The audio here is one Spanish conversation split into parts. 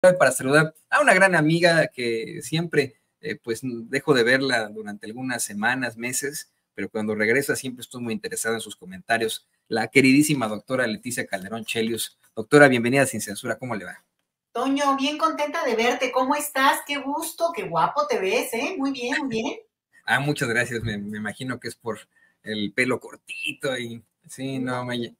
para saludar a una gran amiga que siempre, pues, dejo de verla durante algunas semanas, meses, pero cuando regresa siempre estoy muy interesada en sus comentarios. La queridísima doctora Leticia Calderón Chelius. Doctora, bienvenida a Sin Censura, ¿cómo le va? Toño, bien contenta de verte. ¿Cómo estás? Qué gusto, qué guapo te ves, ¿eh? Muy bien, muy bien. Muchas gracias. Me imagino que es por el pelo cortito y sí, no, Muy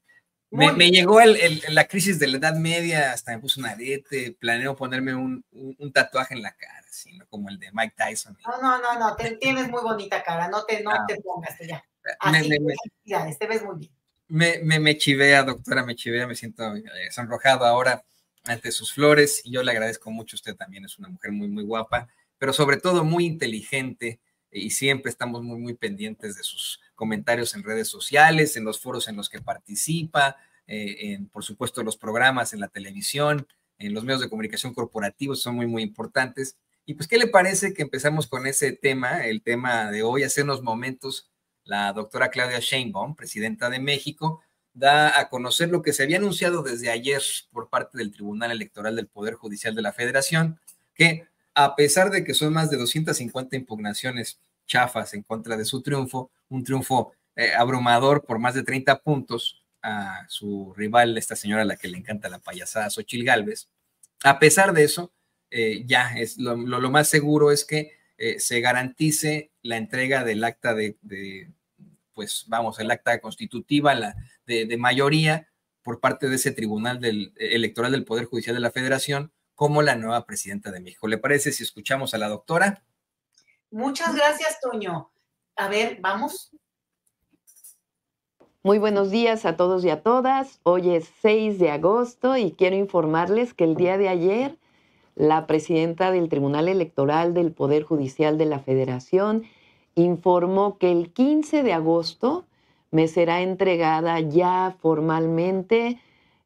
me bien. llegó la crisis de la Edad Media, hasta me puse un arete, planeo ponerme un tatuaje en la cara, ¿sí? ¿No? Como el de Mike Tyson. No, tienes muy bonita cara, no Ah, te pongas ya. me, Así me, que me, felicidades, te ves muy bien. me chivea, doctora, me chivea, me siento sonrojado ahora ante sus flores y yo le agradezco mucho. Usted también es una mujer muy, muy guapa, pero sobre todo muy inteligente y siempre estamos muy, muy pendientes de sus comentarios en redes sociales, en los foros en los que participa, por supuesto, los programas en la televisión, en los medios de comunicación corporativos son muy, muy importantes. Y pues, ¿qué le parece que empezamos con ese tema, el tema de hoy? Hace unos momentos la doctora Claudia Sheinbaum, presidenta de México, da a conocer lo que se había anunciado desde ayer por parte del Tribunal Electoral del Poder Judicial de la Federación, que a pesar de que son más de 250 impugnaciones chafas en contra de su triunfo, un triunfo abrumador por más de 30 puntos a su rival, esta señora a la que le encanta la payasada, Xochitl Gálvez, a pesar de eso, ya es lo más seguro es que se garantice la entrega del acta pues vamos, el acta constitutiva de mayoría por parte de ese tribunal electoral del Poder Judicial de la Federación como la nueva presidenta de México. ¿Le parece si escuchamos a la doctora? Muchas gracias, Toño. A ver, vamos. Muy buenos días a todos y a todas. Hoy es 6 de agosto y quiero informarles que el día de ayer la presidenta del Tribunal Electoral del Poder Judicial de la Federación informó que el 15 de agosto me será entregada ya formalmente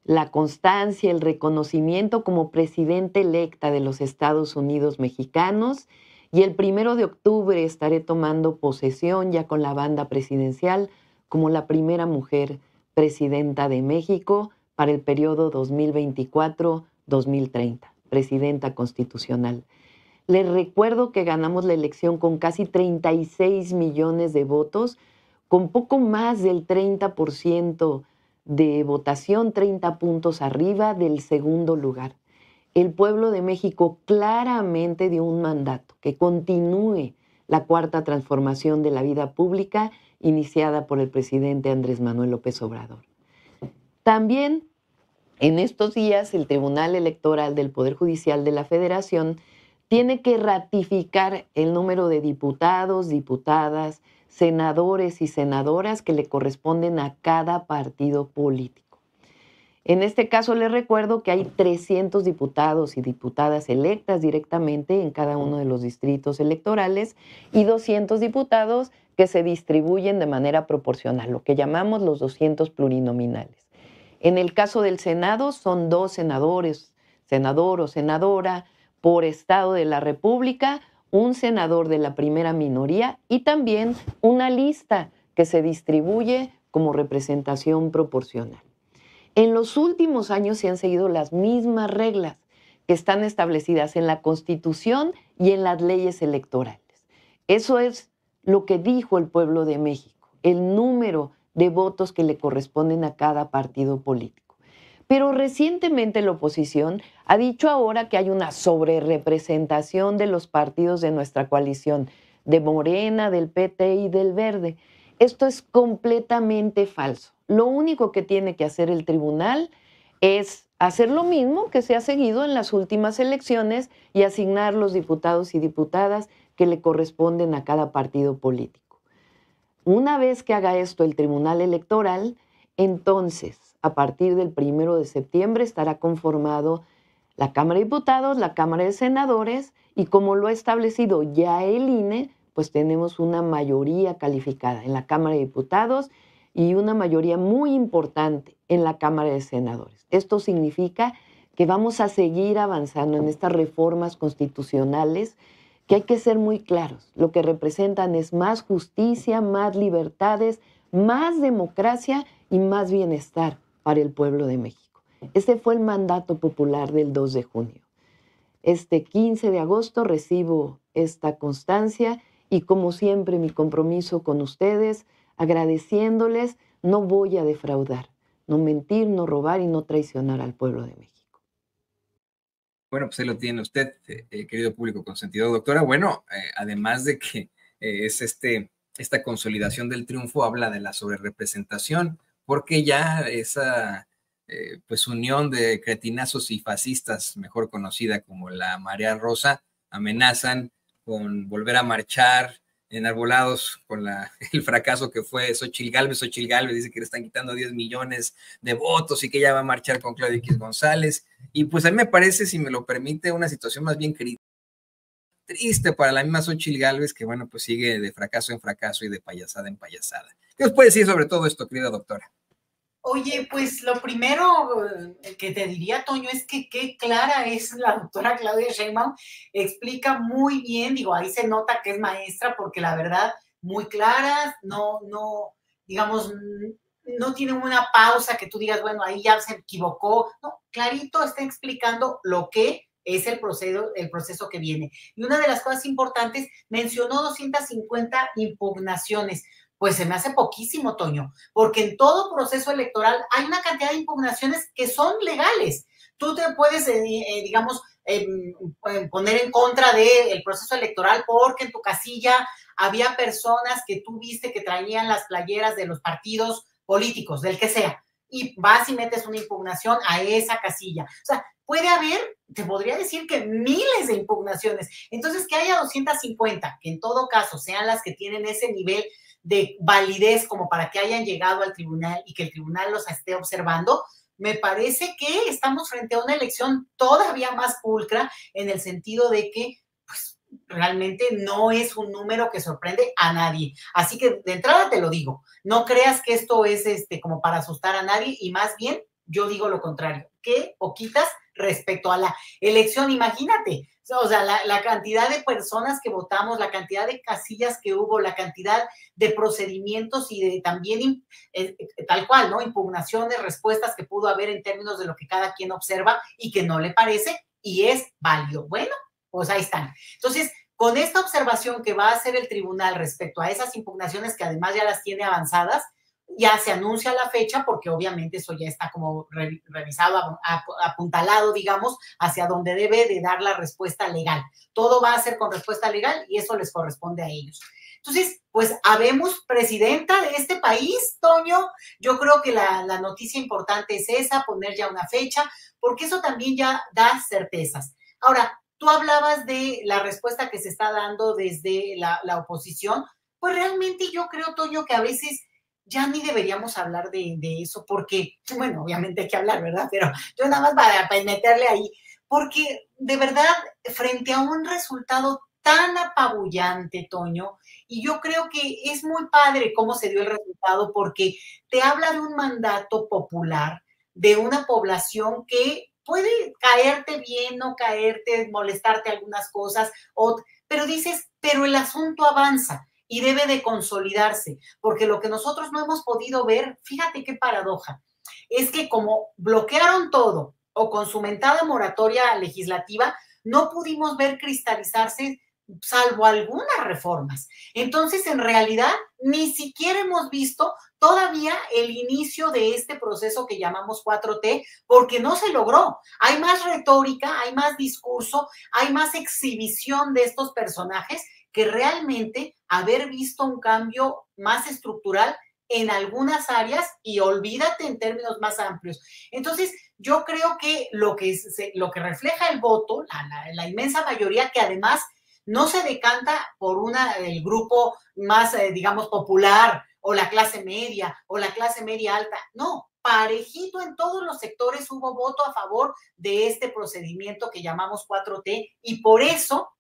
la constancia, el reconocimiento como presidenta electa de los Estados Unidos mexicanos, y el 1 de octubre estaré tomando posesión ya con la banda presidencial como la primera mujer presidenta de México para el periodo 2024-2030, presidenta constitucional. Les recuerdo que ganamos la elección con casi 36 millones de votos, con poco más del 30% de votación, 30 puntos arriba del segundo lugar. El pueblo de México claramente dio un mandato que continúe la cuarta transformación de la vida pública iniciada por el presidente Andrés Manuel López Obrador. También en estos días el Tribunal Electoral del Poder Judicial de la Federación tiene que ratificar el número de diputados, diputadas, senadores y senadoras que le corresponden a cada partido político. En este caso les recuerdo que hay 300 diputados y diputadas electas directamente en cada uno de los distritos electorales y 200 diputados que se distribuyen de manera proporcional, lo que llamamos los 200 plurinominales. En el caso del Senado son 2 senadores, senador o senadora por estado de la República, un senador de la primera minoría y también una lista que se distribuye como representación proporcional. En los últimos años se han seguido las mismas reglas que están establecidas en la Constitución y en las leyes electorales. Eso es lo que dijo el pueblo de México, el número de votos que le corresponden a cada partido político. Pero recientemente la oposición ha dicho ahora que hay una sobrerepresentación de los partidos de nuestra coalición, de Morena, del PT y del Verde. Esto es completamente falso. Lo único que tiene que hacer el tribunal es hacer lo mismo que se ha seguido en las últimas elecciones y asignar los diputados y diputadas que le corresponden a cada partido político. Una vez que haga esto el Tribunal Electoral, entonces, a partir del 1 de septiembre estará conformado la Cámara de Diputados, la Cámara de Senadores, y como lo ha establecido ya el INE, pues tenemos una mayoría calificada en la Cámara de Diputados y una mayoría muy importante en la Cámara de Senadores. Esto significa que vamos a seguir avanzando en estas reformas constitucionales que hay que ser muy claros. Lo que representan es más justicia, más libertades, más democracia y más bienestar para el pueblo de México. Ese fue el mandato popular del 2 de junio. Este 15 de agosto recibo esta constancia y como siempre mi compromiso con ustedes, agradeciéndoles, no voy a defraudar, no mentir, no robar y no traicionar al pueblo de México. Bueno, pues ahí lo tiene usted, querido público consentido, doctora. Bueno, además de que es esta consolidación del triunfo, habla de la sobrerepresentación, porque ya esa pues unión de cretinazos y fascistas, mejor conocida como la Marea Rosa, amenazan con volver a marchar enarbolados con el fracaso que fue Xochitl Gálvez. Xochitl Gálvez dice que le están quitando 10 millones de votos y que ella va a marchar con Claudio X González. Y pues a mí me parece, si me lo permite, una situación más bien triste para la misma Xochitl Gálvez, que bueno, pues sigue de fracaso en fracaso y de payasada en payasada. ¿Qué os puede decir sobre todo esto, querida doctora? Oye, pues lo primero que te diría, Toño, es que qué clara es la doctora Claudia Sheinbaum, explica muy bien, digo, ahí se nota que es maestra, porque la verdad, muy clara, no, digamos, no tiene una pausa que tú digas, bueno, ahí ya se equivocó, no, clarito está explicando lo que es el proceso que viene. Y una de las cosas importantes, mencionó 250 impugnaciones. Pues se me hace poquísimo, Toño, porque en todo proceso electoral hay una cantidad de impugnaciones que son legales. Tú te puedes, digamos, poner en contra del proceso electoral porque en tu casilla había personas que tú viste que traían las playeras de los partidos políticos, del que sea, y vas y metes una impugnación a esa casilla. O sea, puede haber, te podría decir que miles de impugnaciones. Entonces, que haya 250, que en todo caso sean las que tienen ese nivel de validez como para que hayan llegado al tribunal y que el tribunal los esté observando, me parece que estamos frente a una elección todavía más pulcra en el sentido de que pues, realmente no es un número que sorprende a nadie. Así que de entrada te lo digo, no creas que esto es como para asustar a nadie y más bien yo digo lo contrario, que poquitas respecto a la elección, imagínate, o sea, la cantidad de personas que votamos, la cantidad de casillas que hubo, la cantidad de procedimientos y de también tal cual, ¿no? Impugnaciones, respuestas que pudo haber en términos de lo que cada quien observa y que no le parece y es válido. Bueno, pues ahí están. Entonces, con esta observación que va a hacer el tribunal respecto a esas impugnaciones que además ya las tiene avanzadas, ya se anuncia la fecha porque obviamente eso ya está como revisado, apuntalado, digamos, hacia donde debe de dar la respuesta legal. Todo va a ser con respuesta legal y eso les corresponde a ellos. Entonces, pues habemos presidenta de este país, Toño. Yo creo que la noticia importante es esa, poner ya una fecha, porque eso también ya da certezas. Ahora, tú hablabas de la respuesta que se está dando desde la oposición. Pues realmente yo creo, Toño, que a veces ya ni deberíamos hablar de eso, porque, bueno, obviamente hay que hablar, ¿verdad? Pero yo nada más para meterle ahí, porque de verdad, frente a un resultado tan apabullante, Toño, y yo creo que es muy padre cómo se dio el resultado, porque te habla de un mandato popular, de una población que puede caerte bien, no caerte, molestarte algunas cosas, pero dices, pero el asunto avanza y debe de consolidarse, porque lo que nosotros no hemos podido ver, fíjate qué paradoja, es que como bloquearon todo o con su mentada moratoria legislativa, no pudimos ver cristalizarse salvo algunas reformas. Entonces, en realidad, ni siquiera hemos visto todavía el inicio de este proceso que llamamos 4T, porque no se logró. Hay más retórica, hay más discurso, hay más exhibición de estos personajes que realmente haber visto un cambio más estructural en algunas áreas y olvídate en términos más amplios. Entonces, yo creo que lo que refleja el voto, la inmensa mayoría, que además no se decanta por el grupo más, digamos, popular o la clase media o la clase media alta, no, parejito en todos los sectores hubo voto a favor de este procedimiento que llamamos 4T y por eso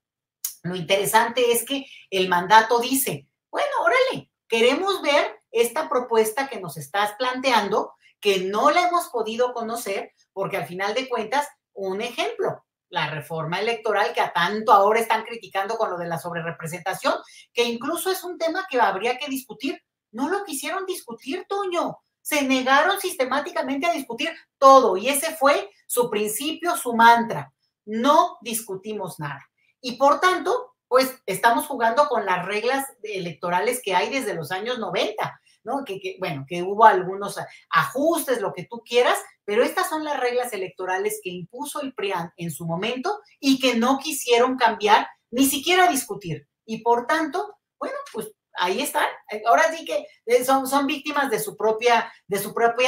lo interesante es que el mandato dice, bueno, órale, queremos ver esta propuesta que nos estás planteando, que no la hemos podido conocer, porque al final de cuentas, un ejemplo, la reforma electoral que a tanto ahora están criticando con lo de la sobrerepresentación, que incluso es un tema que habría que discutir. No lo quisieron discutir, Toño. Se negaron sistemáticamente a discutir todo y ese fue su principio, su mantra. no discutimos nada. Y por tanto, pues estamos jugando con las reglas electorales que hay desde los años 90, ¿no? Bueno, que hubo algunos ajustes, lo que tú quieras, pero estas son las reglas electorales que impuso el PRIAN en su momento y que no quisieron cambiar, ni siquiera discutir. Y por tanto, bueno, pues ahí están. Ahora sí que son víctimas de su propia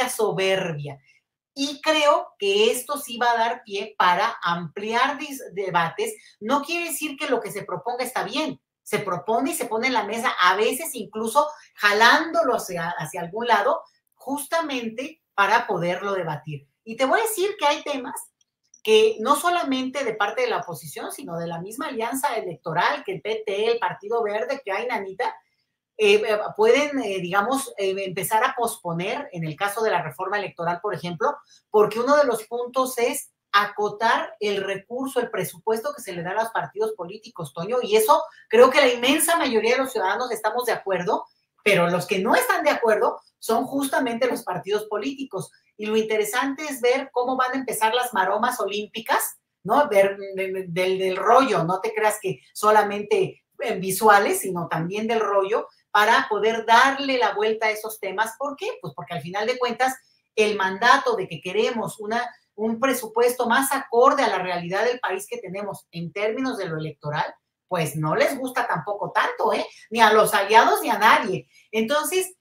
soberbia. Y creo que esto sí va a dar pie para ampliar debates. No quiere decir que lo que se proponga está bien. Se propone y se pone en la mesa, a veces incluso jalándolo hacia algún lado, justamente para poderlo debatir. Y te voy a decir que hay temas que no solamente de parte de la oposición, sino de la misma alianza electoral, que el PT, el Partido Verde, que hay, Nanita, pueden, digamos, empezar a posponer, en el caso de la reforma electoral, por ejemplo, porque uno de los puntos es acotar el recurso, el presupuesto que se le da a los partidos políticos, Toño, y eso creo que la inmensa mayoría de los ciudadanos estamos de acuerdo, pero los que no están de acuerdo son justamente los partidos políticos. Y lo interesante es ver cómo van a empezar las maromas olímpicas, ¿no? Ver del rollo, no te creas que solamente visuales, sino también del rollo, para poder darle la vuelta a esos temas. ¿Por qué? Pues porque al final de cuentas el mandato de que queremos un presupuesto más acorde a la realidad del país que tenemos en términos de lo electoral, pues no les gusta tampoco tanto, ni a los aliados ni a nadie. Entonces,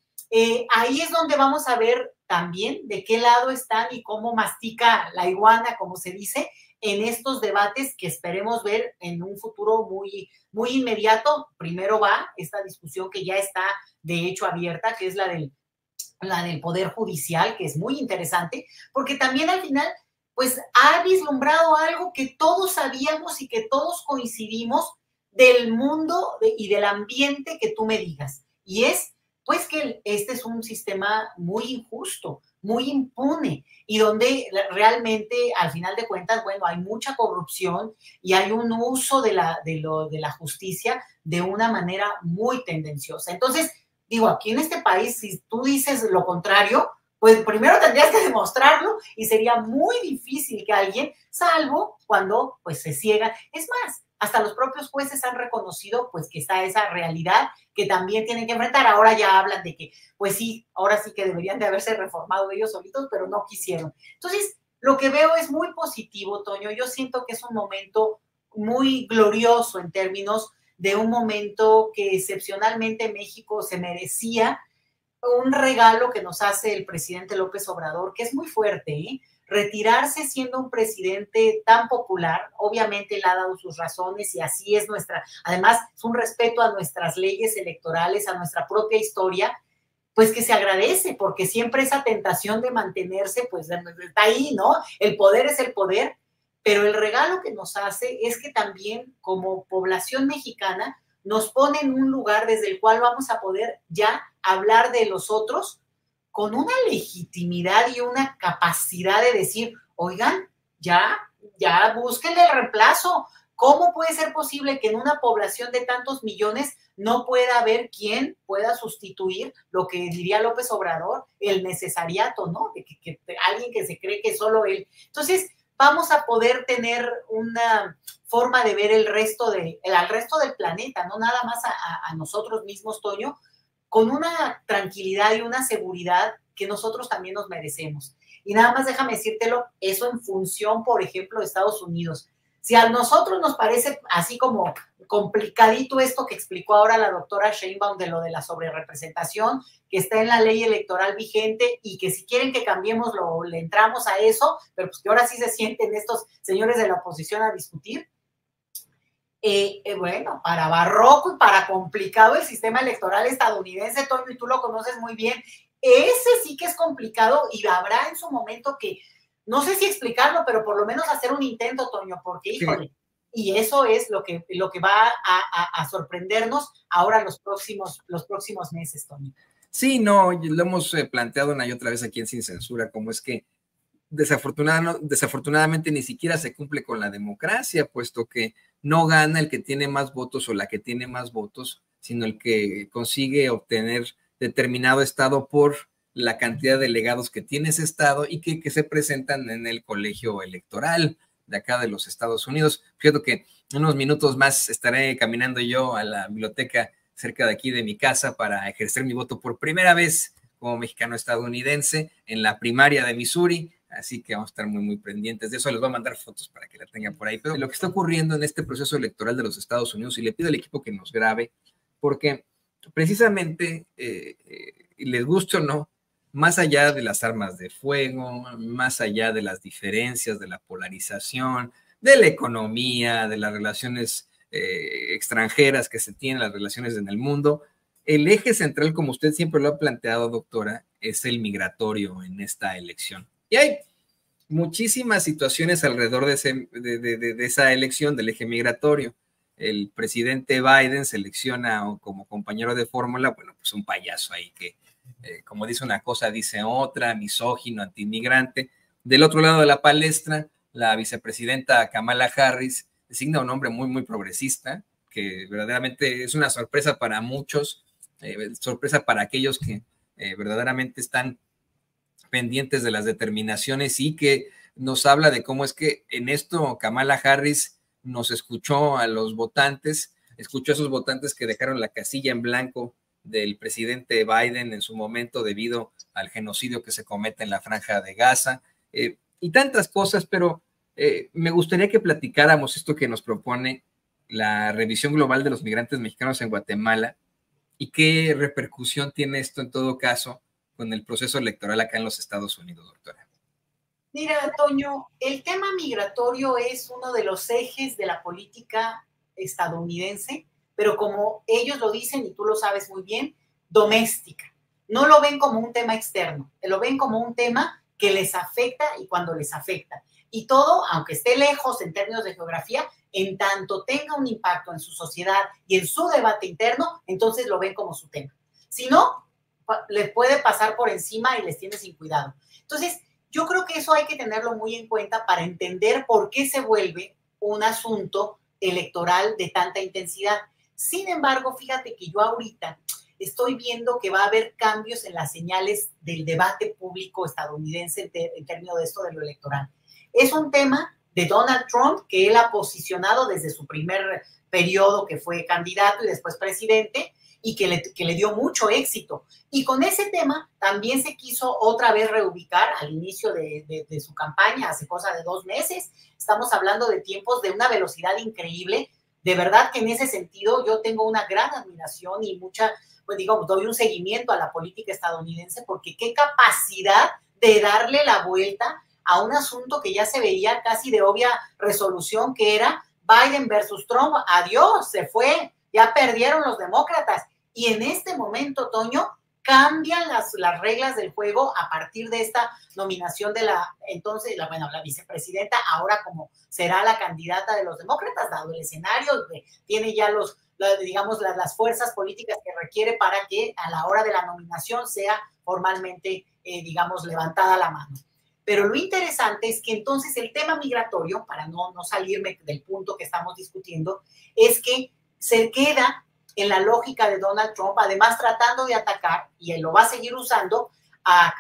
ahí es donde vamos a ver también de qué lado están y cómo mastica la iguana, como se dice, en estos debates que esperemos ver en un futuro muy, muy inmediato. Primero va esta discusión que ya está de hecho abierta, que es la del Poder Judicial, que es muy interesante, porque también al final, pues ha vislumbrado algo que todos sabíamos y que todos coincidimos del mundo y del ambiente que tú me digas, y es pues que este es un sistema muy injusto, muy impune, y donde realmente, al final de cuentas, bueno, hay mucha corrupción y hay un uso de la justicia de una manera muy tendenciosa. Entonces, digo, aquí en este país, si tú dices lo contrario, pues primero tendrías que demostrarlo y sería muy difícil que alguien, salvo cuando pues se ciega. Es más, hasta los propios jueces han reconocido pues que está esa realidad que también tienen que enfrentar. Ahora ya hablan de que, pues sí, ahora sí que deberían de haberse reformado ellos solitos, pero no quisieron. Entonces, lo que veo es muy positivo, Toño. Yo siento que es un momento muy glorioso en términos de un momento que excepcionalmente México se merecía, un regalo que nos hace el presidente López Obrador, que es muy fuerte, ¿eh? Retirarse siendo un presidente tan popular, obviamente él ha dado sus razones y así es además es un respeto a nuestras leyes electorales, a nuestra propia historia, pues que se agradece, porque siempre esa tentación de mantenerse, pues está ahí, ¿no? El poder es el poder, pero el regalo que nos hace es que también como población mexicana nos pone en un lugar desde el cual vamos a poder ya hablar de los otros con una legitimidad y una capacidad de decir, oigan, ya búsquenle el reemplazo. ¿Cómo puede ser posible que en una población de tantos millones no pueda haber quien pueda sustituir lo que diría López Obrador, el necesariato, ¿no? De que alguien que se cree que es solo él. Entonces, vamos a poder tener una forma de ver al resto del planeta, no nada más a nosotros mismos, Toño, con una tranquilidad y una seguridad que nosotros también nos merecemos. Y nada más déjame decírtelo, eso en función, por ejemplo, de Estados Unidos. Si a nosotros nos parece así como complicadito esto que explicó ahora la doctora Sheinbaum de lo de la sobrerepresentación, que está en la ley electoral vigente y que si quieren que cambiemos le entramos a eso, pero pues que ahora sí se sienten estos señores de la oposición a discutir. Bueno, para barroco y para complicado el sistema electoral estadounidense, Toño, y tú lo conoces muy bien, ese sí que es complicado y habrá en su momento que, no sé si explicarlo, pero por lo menos hacer un intento, Toño, porque, híjole, y eso es lo que va a sorprendernos ahora los próximos meses, Toño. Sí, no, lo hemos planteado una y otra vez aquí en Sin Censura, como es que desafortunadamente ni siquiera se cumple con la democracia, puesto que no gana el que tiene más votos o la que tiene más votos, sino el que consigue obtener determinado estado por la cantidad de delegados que tiene ese estado y que se presentan en el colegio electoral. de acá de los Estados Unidos. Fíjate que en unos minutos más estaré caminando yo a la biblioteca cerca de aquí de mi casa para ejercer mi voto por primera vez como mexicano-estadounidense en la primaria de Missouri, así que vamos a estar muy, muy pendientes de eso. Les voy a mandar fotos para que la tengan por ahí. Pero lo que está ocurriendo en este proceso electoral de los Estados Unidos, y le pido al equipo que nos grabe, porque precisamente, les guste o no, más allá de las armas de fuego, más allá de las diferencias, de la polarización, de la economía, de las relaciones extranjeras que se tienen, las relaciones en el mundo, el eje central, como usted siempre lo ha planteado, doctora, es el migratorio en esta elección. Y hay muchísimas situaciones alrededor de esa elección del eje migratorio. El presidente Biden selecciona como compañero de fórmula, bueno, pues un payaso ahí que, como dice una cosa, dice otra, misógino, antiinmigrante. Del otro lado de la palestra, la vicepresidenta Kamala Harris designa un hombre muy, muy progresista, que verdaderamente es una sorpresa para muchos, sorpresa para aquellos que verdaderamente están pendientes de las determinaciones y que nos habla de cómo es que en esto Kamala Harris nos escuchó a los votantes, escuchó a esos votantes que dejaron la casilla en blanco del presidente Biden en su momento debido al genocidio que se comete en la Franja de Gaza, y tantas cosas, pero me gustaría que platicáramos esto que nos propone la revisión global de los migrantes mexicanos en Guatemala y qué repercusión tiene esto en todo caso con el proceso electoral acá en los Estados Unidos, doctora. Mira, Toño, el tema migratorio es uno de los ejes de la política estadounidense, pero como ellos lo dicen, y tú lo sabes muy bien, doméstica. No lo ven como un tema externo, lo ven como un tema que les afecta y cuando les afecta. Y todo, aunque esté lejos en términos de geografía, en tanto tenga un impacto en su sociedad y en su debate interno, entonces lo ven como su tema. Si no, les puede pasar por encima y les tiene sin cuidado. Entonces, yo creo que eso hay que tenerlo muy en cuenta para entender por qué se vuelve un asunto electoral de tanta intensidad. Sin embargo, fíjate que yo ahorita estoy viendo que va a haber cambios en las señales del debate público estadounidense en términos de esto de lo electoral. Es un tema de Donald Trump que él ha posicionado desde su primer periodo que fue candidato y después presidente, y que le dio mucho éxito. Y con ese tema también se quiso otra vez reubicar al inicio de su campaña, hace cosa de 2 meses. Estamos hablando de tiempos de una velocidad increíble. De verdad que en ese sentido yo tengo una gran admiración y mucha, pues digo, doy un seguimiento a la política estadounidense, porque qué capacidad de darle la vuelta a un asunto que ya se veía casi de obvia resolución, que era Biden versus Trump. Adiós, se fue, ya perdieron los demócratas. Y en este momento, Toño, cambian las reglas del juego a partir de esta nominación de la vicepresidenta, ahora como será la candidata de los demócratas, dado el escenario, tiene ya las fuerzas políticas que requiere para que a la hora de la nominación sea formalmente, levantada la mano. Pero lo interesante es que entonces el tema migratorio, para no salirme del punto que estamos discutiendo, es que se queda en la lógica de Donald Trump, además tratando de atacar, y él lo va a seguir usando, a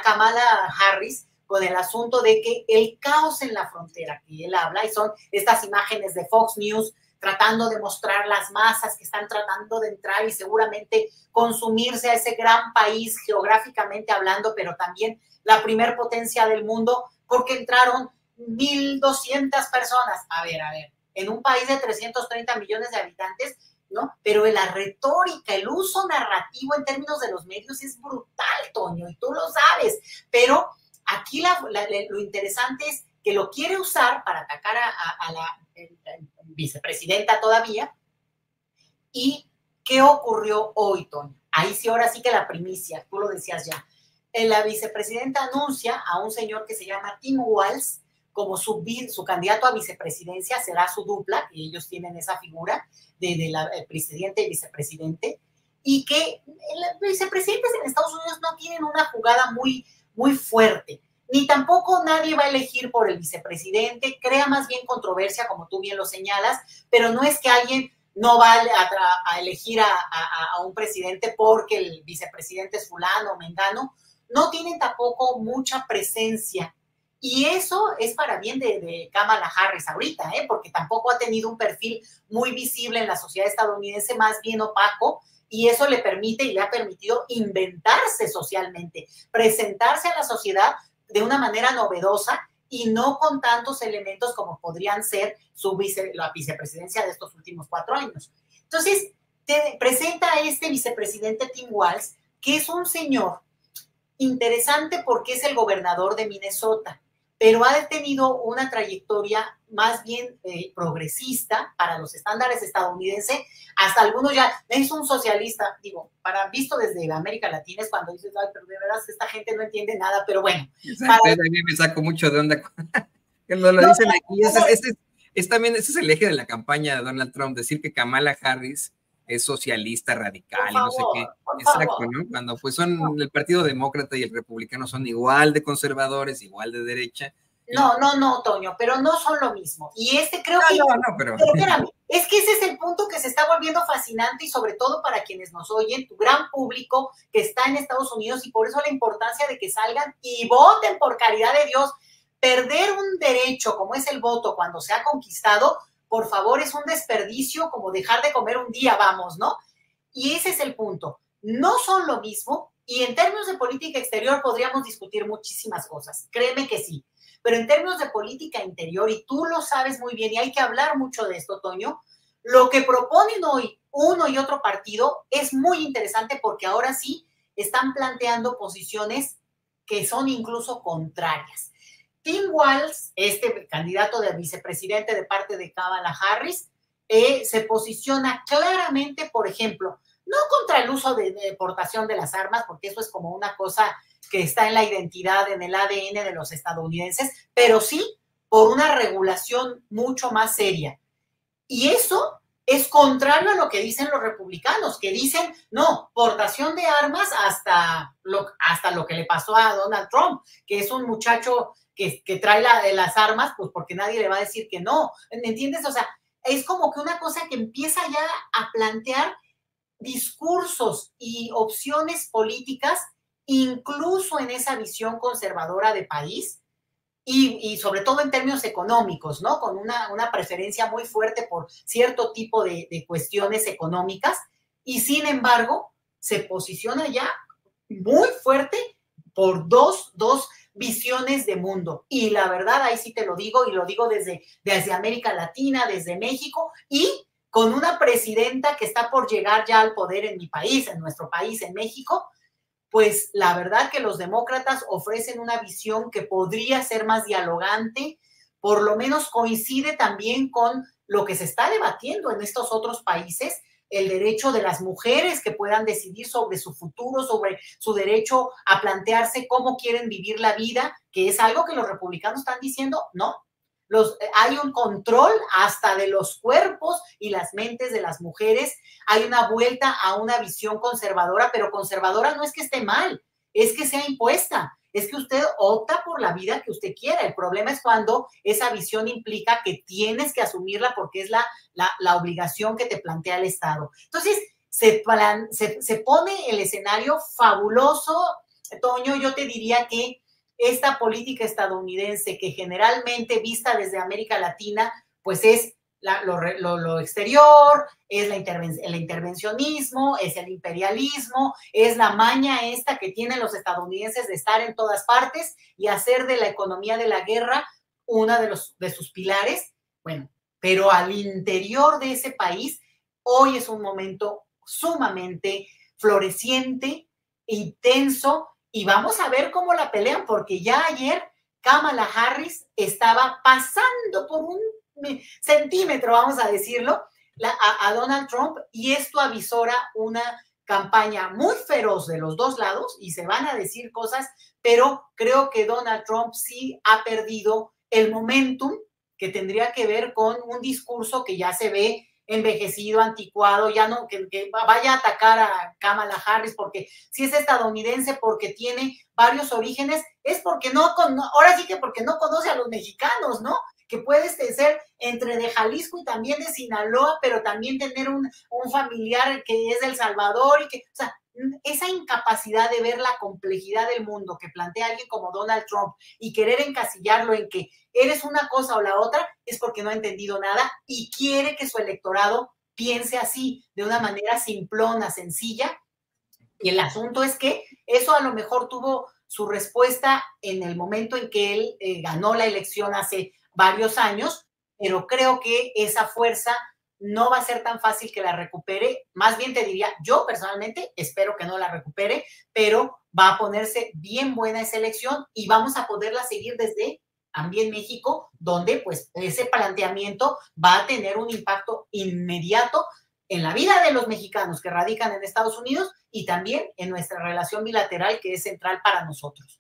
Kamala Harris con el asunto de que el caos en la frontera que él habla, y son estas imágenes de Fox News tratando de mostrar las masas que están tratando de entrar y seguramente consumirse a ese gran país geográficamente hablando, pero también la primer potencia del mundo, porque entraron 1,200 personas. A ver, en un país de 330 millones de habitantes, ¿no? Pero la retórica, el uso narrativo en términos de los medios es brutal, Toño, y tú lo sabes. Pero aquí lo interesante es que lo quiere usar para atacar a la vicepresidenta todavía. ¿Y qué ocurrió hoy, Toño? Ahí sí, ahora sí que la primicia, tú lo decías ya. La vicepresidenta anuncia a un señor que se llama Tim Walz como su candidato a vicepresidencia, será su dupla, y ellos tienen esa figura de presidente y vicepresidente, y que los vicepresidentes en Estados Unidos no tienen una jugada muy, muy fuerte, ni tampoco nadie va a elegir por el vicepresidente, crea más bien controversia, como tú bien lo señalas, pero no es que alguien no va a elegir a un presidente porque el vicepresidente es fulano o mengano. No tienen tampoco mucha presencia Y eso es para bien de Kamala Harris ahorita, porque tampoco ha tenido un perfil muy visible en la sociedad estadounidense, más bien opaco, y eso le permite y le ha permitido inventarse socialmente, presentarse a la sociedad de una manera novedosa y no con tantos elementos como podrían ser la vicepresidencia de estos últimos 4 años. Entonces, te presenta a este vicepresidente Tim Walz, que es un señor interesante porque es el gobernador de Minnesota, pero ha tenido una trayectoria más bien progresista para los estándares estadounidenses. Hasta algunos ya, es un socialista, digo, visto desde América Latina es cuando dices, ay, pero de verdad esta gente no entiende nada, pero bueno. Exacto, a mí me saco mucho de onda cuando lo dicen aquí. Ese es el eje de la campaña de Donald Trump, decir que Kamala Harris es socialista radical y no sé qué. Exacto, ¿no? Cuando pues son el Partido Demócrata y el Republicano son igual de conservadores, igual de derecha. No, Toño, pero no son lo mismo. Y creo que... pero espérame, es que ese es el punto que se está volviendo fascinante y sobre todo para quienes nos oyen, tu gran público que está en Estados Unidos y por eso la importancia de que salgan y voten, por caridad de Dios. Perder un derecho como es el voto cuando se ha conquistado, por favor, es un desperdicio como dejar de comer un día, vamos, ¿no? Y ese es el punto. No son lo mismo y en términos de política exterior podríamos discutir muchísimas cosas. Créeme que sí. Pero en términos de política interior, y tú lo sabes muy bien, y hay que hablar mucho de esto, Toño, lo que proponen hoy uno y otro partido es muy interesante porque ahora sí están planteando posiciones que son incluso contrarias. Tim Walz, este candidato de vicepresidente de parte de Kamala Harris, se posiciona claramente, por ejemplo, no contra el uso de deportación de las armas, porque eso es como una cosa que está en la identidad, en el ADN de los estadounidenses, pero sí por una regulación mucho más seria. Y eso es contrario a lo que dicen los republicanos, que dicen, no, portación de armas hasta lo que le pasó a Donald Trump, que es un muchacho que trae las armas, pues porque nadie le va a decir que no, ¿me entiendes? O sea, es como que una cosa que empieza ya a plantear discursos y opciones políticas, incluso en esa visión conservadora de país, y sobre todo en términos económicos, ¿no? Con una preferencia muy fuerte por cierto tipo de cuestiones económicas, y sin embargo, se posiciona ya muy fuerte por dos visiones de mundo. Y la verdad, ahí sí te lo digo, y lo digo desde América Latina, desde México, y con una presidenta que está por llegar ya al poder en mi país, en nuestro país, en México, pues la verdad que los demócratas ofrecen una visión que podría ser más dialogante, por lo menos coincide también con lo que se está debatiendo en estos otros países, el derecho de las mujeres que puedan decidir sobre su futuro, sobre su derecho a plantearse cómo quieren vivir la vida, que es algo que los republicanos están diciendo, no. Hay un control hasta de los cuerpos y las mentes de las mujeres. Hay una vuelta a una visión conservadora, pero conservadora no es que esté mal, es que sea impuesta. Es que usted opta por la vida que usted quiera. El problema es cuando esa visión implica que tienes que asumirla porque es la obligación que te plantea el Estado. Entonces, se pone el escenario fabuloso. Toño, yo te diría que esta política estadounidense que generalmente vista desde América Latina, pues es lo exterior, es el intervencionismo, es el imperialismo, es la maña esta que tienen los estadounidenses de estar en todas partes y hacer de la economía de la guerra una de sus pilares. Bueno, pero al interior de ese país, hoy es un momento sumamente floreciente, intenso, y vamos a ver cómo la pelean, porque ya ayer Kamala Harris estaba pasando por un centímetro, vamos a decirlo, a Donald Trump, y esto avisora una campaña muy feroz de los dos lados, y se van a decir cosas, pero creo que Donald Trump sí ha perdido el momentum que tendría que ver con un discurso que ya se ve envejecido, anticuado, ya no, que vaya a atacar a Kamala Harris porque si es estadounidense, porque tiene varios orígenes, es porque ahora sí que porque no conoce a los mexicanos, ¿no? Que puedes ser entre de Jalisco y también de Sinaloa, pero también tener un familiar que es de El Salvador y que, o sea, esa incapacidad de ver la complejidad del mundo que plantea alguien como Donald Trump y querer encasillarlo en que eres una cosa o la otra, es porque no ha entendido nada y quiere que su electorado piense así, de una manera simplona, sencilla. Y el asunto es que eso a lo mejor tuvo su respuesta en el momento en que él ganó la elección hace varios años, pero creo que esa fuerza no va a ser tan fácil que la recupere. Más bien te diría, yo personalmente espero que no la recupere, pero va a ponerse bien buena esa elección y vamos a poderla seguir desde también México, donde pues ese planteamiento va a tener un impacto inmediato en la vida de los mexicanos que radican en Estados Unidos y también en nuestra relación bilateral que es central para nosotros.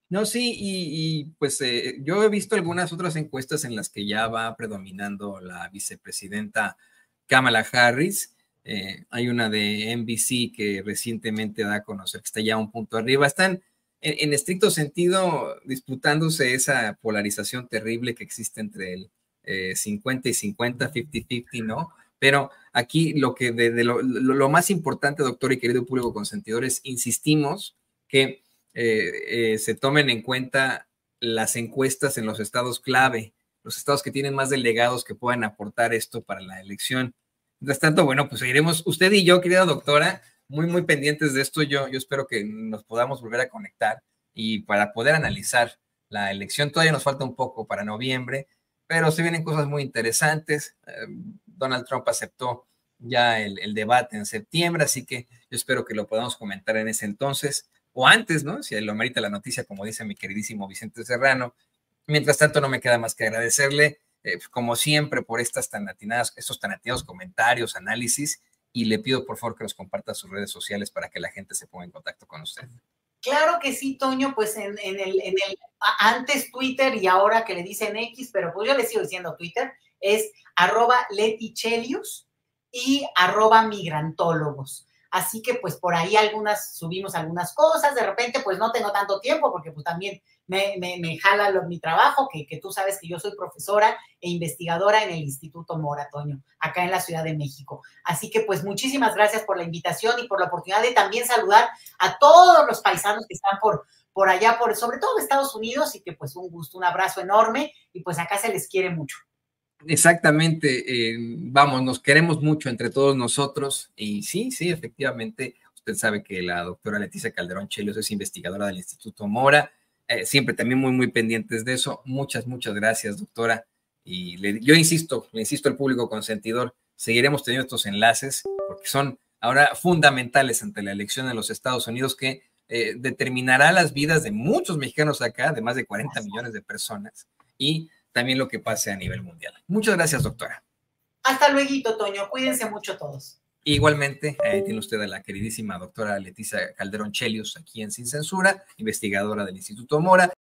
No, sí, pues yo he visto algunas otras encuestas en las que ya va predominando la vicepresidenta Kamala Harris. Hay una de NBC que recientemente da a conocer que está ya un punto arriba. Están en estricto sentido disputándose esa polarización terrible que existe entre el 50 y 50, 50-50, ¿no? Pero aquí lo más importante, doctor y querido público consentidores, insistimos que se tomen en cuenta las encuestas en los estados clave, los estados que tienen más delegados que puedan aportar esto para la elección. Mientras tanto, bueno, pues seguiremos, usted y yo, querida doctora, muy pendientes de esto. Yo espero que nos podamos volver a conectar y para poder analizar la elección. Todavía nos falta un poco para noviembre, pero se vienen cosas muy interesantes. Donald Trump aceptó ya el debate en septiembre, así que yo espero que lo podamos comentar en ese entonces o antes, ¿no? Si lo merita la noticia, como dice mi queridísimo Vicente Serrano. Mientras tanto, no me queda más que agradecerle, como siempre, por estos tan atinados comentarios, análisis, y le pido por favor que nos comparta sus redes sociales para que la gente se ponga en contacto con usted. Claro que sí, Toño, pues en el antes Twitter y ahora que le dicen X, pero pues yo le sigo diciendo Twitter, es @letichelius y @migrantólogos. Así que pues por ahí subimos algunas cosas, de repente pues no tengo tanto tiempo porque pues también me jala mi trabajo, que tú sabes que yo soy profesora e investigadora en el Instituto Mora, Toño, acá en la Ciudad de México. Así que pues muchísimas gracias por la invitación y por la oportunidad de también saludar a todos los paisanos que están por allá, sobre todo Estados Unidos, y que pues un gusto, un abrazo enorme y pues acá se les quiere mucho. Exactamente, vamos, nos queremos mucho entre todos nosotros y sí, efectivamente, usted sabe que la doctora Leticia Calderón Chelios es investigadora del Instituto Mora, siempre también muy pendientes de eso. Muchas gracias, doctora, y yo insisto, le insisto al público consentidor, seguiremos teniendo estos enlaces porque son ahora fundamentales ante la elección en los Estados Unidos que determinará las vidas de muchos mexicanos acá, de más de 40 millones de personas, y también lo que pase a nivel mundial. Muchas gracias, doctora. Hasta luego, Toño. Cuídense mucho todos. Igualmente, tiene usted a la queridísima doctora Leticia Calderón Chelios aquí en Sin Censura, investigadora del Instituto Mora.